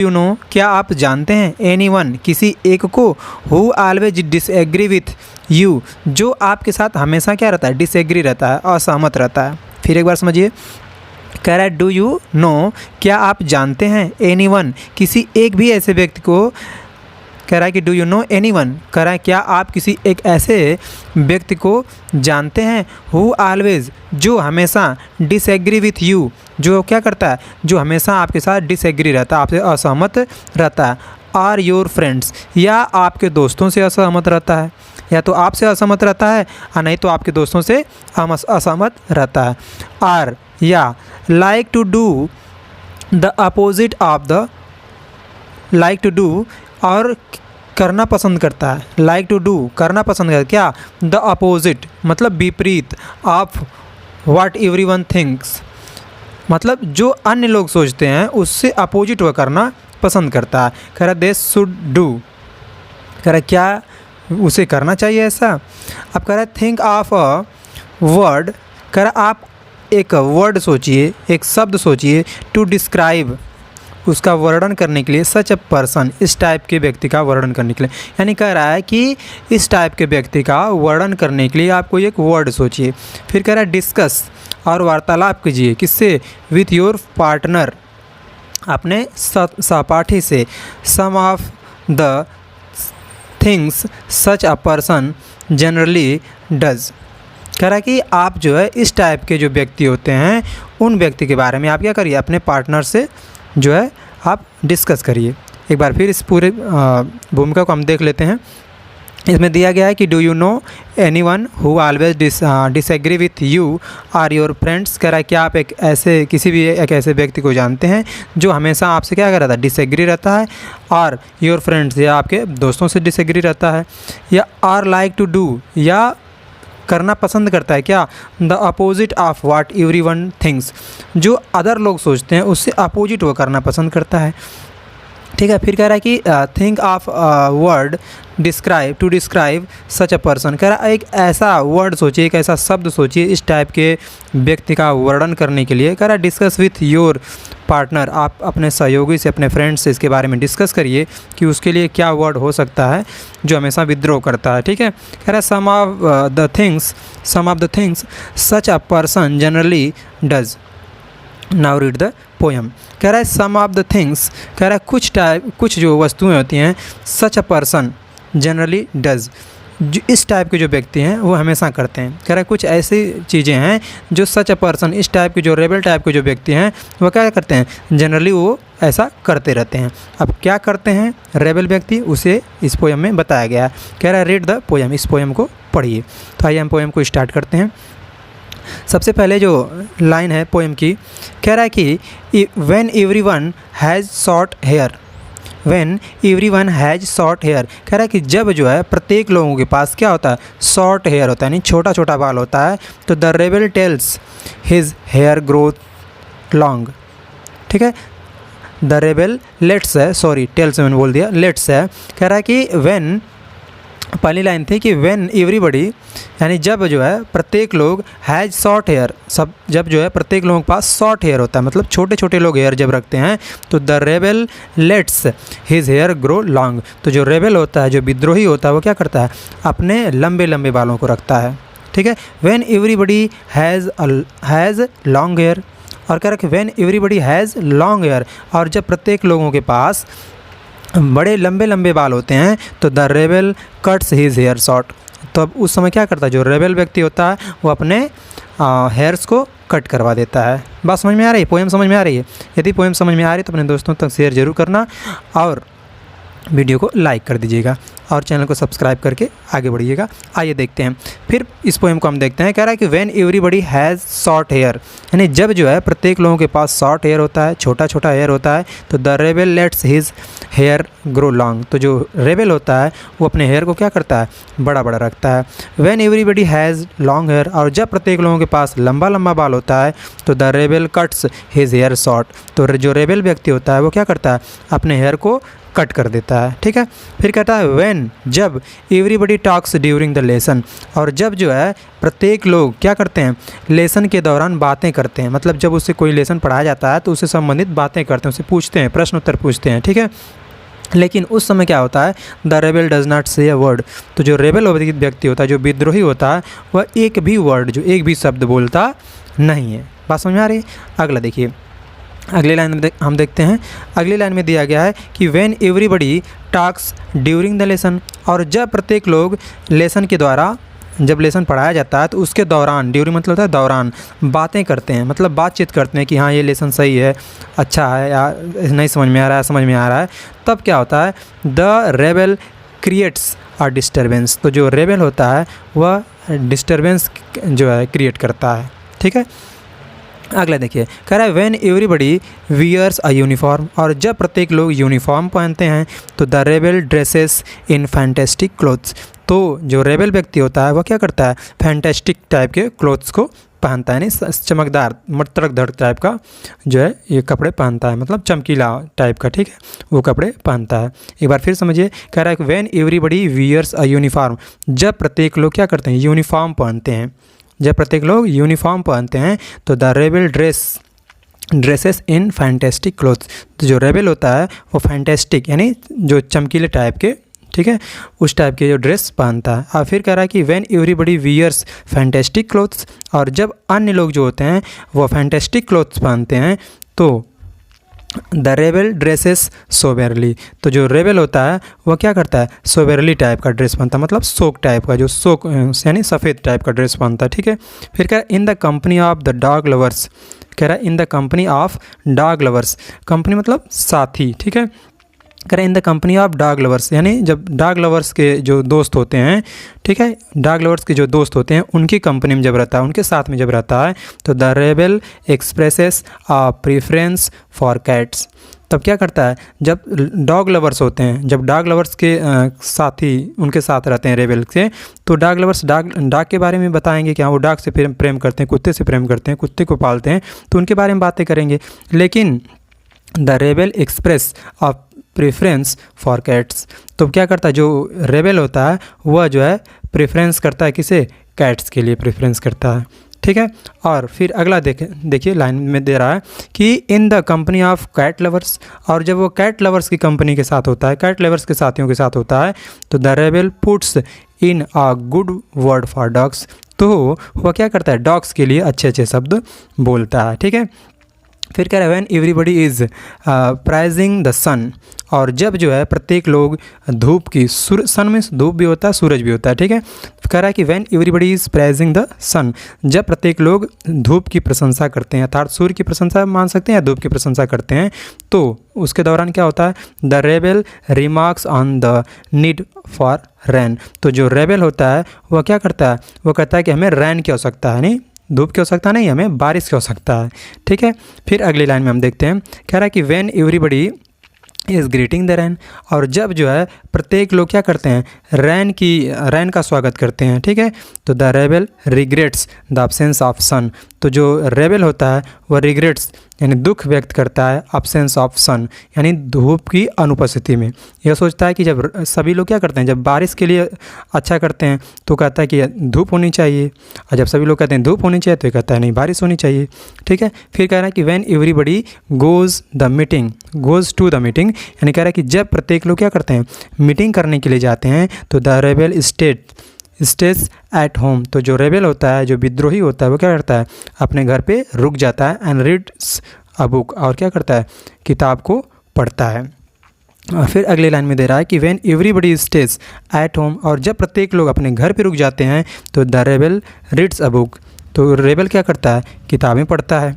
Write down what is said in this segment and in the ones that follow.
You know, क्या आप जानते हैं, एनीवन किसी एक को, who always disagree with you जो आपके साथ हमेशा क्या रहता है, डिसएग्री रहता है, असहमत रहता है। फिर एक बार समझिए, कह रहा है डू यू नो, क्या आप जानते हैं, एनीवन किसी एक भी ऐसे व्यक्ति को, कह रहा है कि डू यू नो एनीवन, कह रहा है क्या आप किसी एक ऐसे व्यक्ति को जानते हैं, हु ऑलवेज जो हमेशा, डिसएग्री विथ यू जो क्या करता है, जो हमेशा आपके साथ डिसएग्री रहता है, आपसे असहमत रहता है। आर योर फ्रेंड्स, या आपके दोस्तों से असहमत रहता है, या तो आपसे असहमत रहता है और नहीं तो आपके दोस्तों से असहमत रहता है। आर या like to do the opposite of the, like to do और करना पसंद करता है, लाइक टू डू करना पसंद करता है, क्या, द अपोजिट मतलब विपरीत, ऑफ व्हाट एवरीवन थिंक्स मतलब जो अन्य लोग सोचते हैं उससे अपोजिट वह करना पसंद करता है। कह रहा दे शुड डू, कह रहा क्या उसे करना चाहिए ऐसा। अब कह रहा है थिंक ऑफ अ वर्ड, कह रहा आप एक वर्ड सोचिए, एक शब्द सोचिए, टू डिस्क्राइब उसका वर्णन करने के लिए, सच अ पर्सन इस टाइप के व्यक्ति का वर्णन करने के लिए, यानी कह रहा है कि इस टाइप के व्यक्ति का वर्णन करने के लिए आप कोई एक वर्ड सोचिए। फिर कह रहा है डिस्कस और वार्तालाप कीजिए, किससे, विथ योर पार्टनर अपने सहपाठी से, some of the things such a person generally does, कह रहा है कि आप जो है इस टाइप के जो व्यक्ति होते हैं उन व्यक्ति के बारे में आप क्या करिए, अपने पार्टनर से जो है आप डिस्कस करिए। एक बार फिर इस पूरे भूमिका को हम देख लेते हैं। इसमें दिया गया है कि do you know anyone who always disagree with you or your friends, कह रहा है क्या आप एक ऐसे किसी भी एक ऐसे व्यक्ति को जानते हैं जो हमेशा आपसे क्या कर रहा था, डिसएग्री रहता है, और योर फ्रेंड्स या आपके दोस्तों से डिसएग्री रहता है, या आर लाइक टू डू या करना पसंद करता है, क्या, the opposite of what everyone thinks जो अदर लोग सोचते हैं उससे अपोजिट वो करना पसंद करता है। ठीक है, फिर कह रहा है कि think of word describe to describe such a person, कह रहा है एक ऐसा वर्ड सोचिए, एक ऐसा शब्द सोचिए इस टाइप के व्यक्ति का वर्णन करने के लिए। कह रहा है डिस्कस विथ योर पार्टनर, आप अपने सहयोगी से, अपने फ्रेंड से इसके बारे में डिस्कस करिए कि उसके लिए क्या वर्ड हो सकता है जो हमेशा विद्रोह करता है। ठीक है, कह रहा है some of the things such a person generally does. Now read the poem. कह रहा है सम ऑफ द थिंग्स, कह रहा है कुछ जो वस्तुएं होती हैं, सच अ पर्सन जनरली डज जो इस टाइप के जो व्यक्ति हैं वो हमेशा करते हैं। कह रहा है कुछ ऐसी चीज़ें हैं जो सच अ पर्सन इस टाइप के जो रेबल टाइप के जो व्यक्ति हैं वो क्या करते हैं, जनरली वो ऐसा करते रहते हैं। अब क्या करते हैं रेबल व्यक्ति, उसे इस पोएम में बताया गया है। कह रहा है रीड द पोएम, इस पोएम को पढ़िए। तो आइए हम पोएम को स्टार्ट करते हैं। सबसे पहले जो लाइन है पोएम की, कह रहा है कि when everyone has short hair, when everyone has short hair, कह रहा है कि जब जो है प्रत्येक लोगों के पास क्या होता है, शॉर्ट हेयर होता है, यानी छोटा छोटा बाल होता है, तो the rebel tells his hair growth long. ठीक है, द रेबल लेट्स है, सॉरी टेल्स मैंने बोल दिया, लेट्स है। कह रहा है कि व्हेन, पहली लाइन थी कि व्हेन एवरीबडी, यानी जब जो है प्रत्येक लोग, हैज़ शॉर्ट हेयर, सब जब जो है प्रत्येक लोगों के पास शॉर्ट हेयर होता है, मतलब छोटे छोटे लोग हेयर जब रखते हैं, तो the rebel lets his hair grow long, तो जो रेबल होता है, जो विद्रोही होता है, वो क्या करता है, अपने लंबे लंबे बालों को रखता है। ठीक है, when everybody has long hair, और कह रहा है when everybody has long hair, और जब प्रत्येक लोगों के पास बड़े लंबे लंबे बाल होते हैं, तो the rebel cuts his hair short, तो अब उस समय क्या करता है, जो रेबल व्यक्ति होता है वो अपने हेयर्स को कट करवा देता है। बात समझ में आ रही है, पोएम समझ में आ रही है? यदि पोएम समझ में आ रही है तो अपने दोस्तों तक शेयर जरूर करना और वीडियो को लाइक कर दीजिएगा और चैनल को सब्सक्राइब करके आगे बढ़िएगा। आइए देखते हैं फिर इस पोएम को हम देखते हैं। कह रहा है कि when everybody has short hair, यानी जब जो है प्रत्येक लोगों के पास शॉर्ट हेयर होता है, छोटा छोटा हेयर होता है, तो the rebel lets his hair grow long, तो जो रेबल होता है वो अपने हेयर को क्या करता है, बड़ा बड़ा रखता है। When everybody has long hair, और जब प्रत्येक लोगों के पास लंबा लंबा बाल होता है, तो the rebel cuts his hair short, तो जो रेबल व्यक्ति होता है वो क्या करता है, अपने हेयर को कट कर देता है। ठीक है, फिर कहता है व्हेन व्हेन जब everybody talks during the lesson, और जब जो है प्रत्येक लोग क्या करते हैं लेसन के दौरान बातें करते हैं, मतलब जब उससे कोई लेसन पढ़ाया जाता है तो उससे संबंधित बातें करते हैं, उससे पूछते हैं, प्रश्न उत्तर पूछते हैं, ठीक है। लेकिन उस समय क्या होता है, द रेबल डज नॉट से अ वर्ड, तो जो रेबल व्यक्ति होता है, जो विद्रोही होता है, वह एक भी वर्ड, जो एक भी शब्द बोलता नहीं है। बात समझ में आ रही है। अगला देखिए, अगली लाइन में हम देखते हैं। अगली लाइन में दिया गया है कि when everybody talks during the lesson, और जब प्रत्येक लोग लेसन के द्वारा, जब लेसन पढ़ाया जाता है तो उसके दौरान, ड्यूरिंग मतलब होता है दौरान, बातें करते हैं, मतलब बातचीत करते हैं कि हाँ ये लेसन सही है, अच्छा है, या नहीं समझ में आ रहा है, समझ में आ रहा है, तब क्या होता है, the rebel creates a disturbance, तो जो रेबल होता है वह डिस्टर्बेंस जो है क्रिएट करता है, ठीक है। अगला देखिए, कह रहा है when everybody wears a uniform, और जब प्रत्येक लोग यूनिफॉर्म पहनते हैं तो the rebel dresses in fantastic clothes, तो जो रेबल व्यक्ति होता है वह क्या करता है, फैंटेस्टिक टाइप के क्लोथ्स को पहनता है, यानी चमकदार तड़क धड़क टाइप का जो है ये कपड़े पहनता है, मतलब चमकीला टाइप का, ठीक है, वो कपड़े पहनता है। एक बार फिर समझिए, कह रहा है when everybody wears a uniform, जब प्रत्येक लोग क्या करते हैं, यूनिफॉर्म पहनते हैं, जब प्रत्येक लोग यूनिफॉर्म पहनते हैं तो the rebel dresses in fantastic clothes, तो जो रेबल होता है वो फैंटेस्टिक यानी जो चमकीले टाइप के, ठीक है, उस टाइप के जो ड्रेस पहनता है। और फिर कह रहा है कि when everybody wears fantastic clothes, और जब अन्य लोग जो होते हैं वो फैंटेस्टिक क्लोथ्स पहनते हैं तो द रेबल ड्रेसेस सोबरली, तो जो रेबल होता है वह क्या करता है, सोबरली टाइप का ड्रेस पहनता है, मतलब सोक टाइप का, जो सोक यानी सफ़ेद टाइप का ड्रेस पहनता है, ठीक है। फिर कह रहा है इन the company of the dog lovers, कह रहा है इन the company of dog lovers, company मतलब साथी, ठीक है। कह रहे इन the company of dog lovers, यानी जब डॉग लवर्स के जो दोस्त होते हैं, ठीक है, डॉग लवर्स के जो दोस्त होते हैं उनकी कंपनी में जब रहता है, उनके साथ में जब रहता है तो the rebel expresses a preference for cats, तब क्या करता है, जब डॉग लवर्स होते हैं, जब डॉग लवर्स के साथी उनके साथ रहते हैं रेबल से, तो डॉग लवर्स डॉग के बारे में बताएंगे कि हाँ वो डॉग से प्रेम करते हैं, कुत्ते से प्रेम करते हैं, कुत्ते को पालते हैं, तो उनके बारे में बातें करेंगे। लेकिन the rebel express a preference for cats, तो क्या करता है, जो रेबल होता है वह जो है प्रेफरेंस करता है, किसे, कैट्स के लिए प्रेफरेंस करता है, ठीक है। और फिर अगला देखिए लाइन में दे रहा है कि in the company of cat lovers, और जब वो कैट लवर्स की कंपनी के साथ होता है, कैट लवर्स के साथियों के साथ होता है तो the rebel puts in a good word for dogs, तो वह क्या करता है, डॉग्स के लिए अच्छे अच्छे शब्द बोलता है, ठीक है। फिर कह रहा है when everybody is praising the sun, और जब जो है प्रत्येक लोग धूप की, सन में धूप भी होता है, सूरज भी होता है, ठीक है। कह रहा है कि when everybody is praising the sun, जब प्रत्येक लोग धूप की प्रशंसा करते हैं, अर्थात सूर्य की प्रशंसा मान सकते हैं या धूप की प्रशंसा करते हैं, तो उसके दौरान क्या होता है, the rebel remarks on the need for rain, तो जो रेबल होता है वह क्या करता है, वो कहता है कि हमें रैन की आवश्यकता है, नहीं धूप की आवश्यकता नहीं, हमें बारिश की आवश्यकता है, ठीक है। फिर अगली लाइन में हम देखते हैं, कह रहा है कि when everybody is greeting the rain, और जब जो है प्रत्येक लोग क्या करते हैं, रैन का स्वागत करते हैं, ठीक है, तो the rebel regrets the absence of sun, तो जो रेबल होता है वह रिग्रेट्स यानी दुख व्यक्त करता है, एब्सेंस ऑफ सन यानी धूप की अनुपस्थिति में। यह सोचता है कि जब सभी लोग क्या करते हैं, जब बारिश के लिए अच्छा करते हैं तो कहता है कि धूप होनी चाहिए, और जब सभी लोग कहते हैं धूप होनी चाहिए तो कहता है नहीं बारिश होनी चाहिए, ठीक है। फिर कह रहा है कि when everybody goes to the meeting, यानी कह रहा है कि जब प्रत्येक लोग क्या करते हैं, मीटिंग करने के लिए जाते हैं तो the rebel stage eight home, तो जो रेबल होता है, जो विद्रोही होता है वो क्या करता है, अपने घर पे रुक जाता है, एंड रीड्स अ बुक, और क्या करता है, किताब को पढ़ता है। और फिर अगले लाइन में दे रहा है कि when everybody stage at home, और जब प्रत्येक लोग अपने घर पे रुक जाते हैं तो the rebel reads a book, तो रेबल क्या करता है, किताबें पढ़ता है।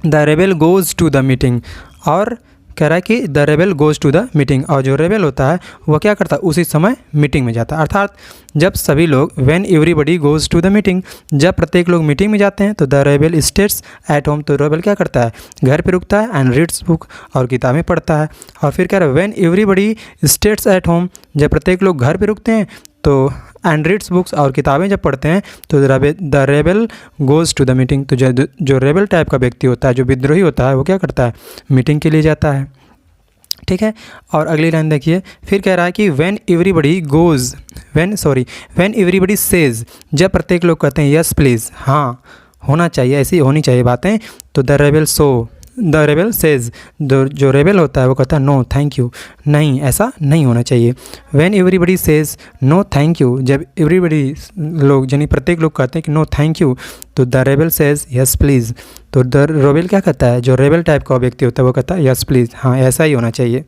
The rebel goes to the meeting, और कह रहा है कि the rebel goes to the meeting, और जो रेबल होता है वह क्या करता है, उसी समय मीटिंग में जाता है, अर्थात जब सभी लोग, when everybody goes to the meeting, जब प्रत्येक लोग मीटिंग में जाते हैं तो the rebel stays at home, तो रेबल क्या करता है, घर पे रुकता है, एंड रीड्स बुक, और किताबें पढ़ता है। और फिर कह रहा है when everybody states at home, जब प्रत्येक लोग घर पे रुकते हैं तो एंड रीड्स बुक्स, और किताबें जब पढ़ते हैं तो the rebel goes to the meeting, तो जो रेबल टाइप का व्यक्ति होता है, जो विद्रोही होता है वो क्या करता है, मीटिंग के लिए जाता है, ठीक है। और अगली लाइन देखिए, फिर कह रहा है कि व्हेन एवरीबडी सेज, जब प्रत्येक लोग कहते हैं यस प्लीज़, हाँ होना चाहिए, ऐसी होनी चाहिए बातें, तो द रेबल सेज, जो रेबल होता है वो कहता है नो थैंक यू, नहीं ऐसा नहीं होना चाहिए। When everybody says no thank you, जब एवरीबडी लोग यानी प्रत्येक लोग कहते हैं कि नो थैंक यू, तो the rebel says yes please, तो द रेबल क्या कहता है, जो रेबल टाइप का व्यक्ति होता है वो कहता है यस प्लीज़, हाँ ऐसा ही होना चाहिए।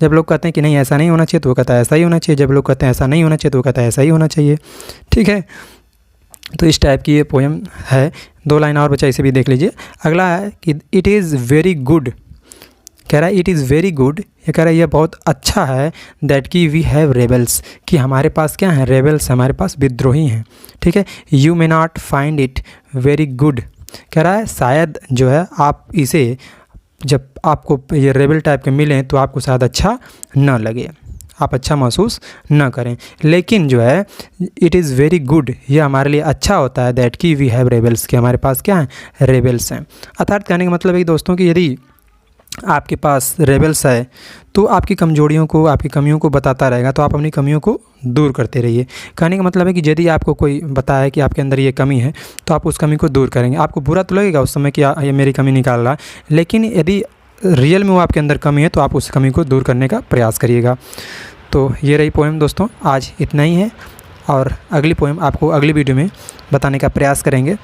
जब लोग कहते हैं कि नहीं ऐसा नहीं होना चाहिए तो वो कहता है ऐसा ही होना चाहिए, जब लोग कहते हैं ऐसा नहीं होना चाहिए तो वो कहता है ऐसा ही होना चाहिए। ठीक है, तो इस टाइप की ये पोएम है। 2 लाइन और बचा, इसे भी देख लीजिए। अगला है कि इट इज़ वेरी गुड, कह रहा है इट इज़ वेरी गुड, ये कह रहा है यह बहुत अच्छा है, दैट कि वी हैव रेबल्स, कि हमारे पास क्या है, रेबल्स, हमारे पास विद्रोही हैं। ठीक है, you may not find it very good, कह रहा है शायद जो है आप इसे, जब आपको ये रेबल टाइप के मिलें तो आपको शायद अच्छा न लगे, आप अच्छा महसूस न करें, लेकिन जो है इट इज़ वेरी गुड, ये हमारे लिए अच्छा होता है, दैट कि वी हैव रेबल्स, कि हमारे पास क्या है, रेबल्स हैं। अर्थात कहने का मतलब है कि दोस्तों कि यदि आपके पास रेबल्स है तो आपकी कमजोरियों को, आपकी कमियों को बताता रहेगा, तो आप अपनी कमियों को दूर करते रहिए। कहने का मतलब है कि यदि आपको कोई बताया कि आपके अंदर ये कमी है तो आप उस कमी को दूर करेंगे। आपको बुरा तो लगेगा उस समय कि ये मेरी कमी निकाल रहा है, लेकिन यदि रियल में वो आपके अंदर कमी है तो आप उस कमी को दूर करने का प्रयास करिएगा। तो ये रही पोएम दोस्तों, आज इतना ही है, और अगली पोएम आपको अगली वीडियो में बताने का प्रयास करेंगे।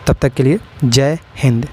तब तक के लिए जय हिंद।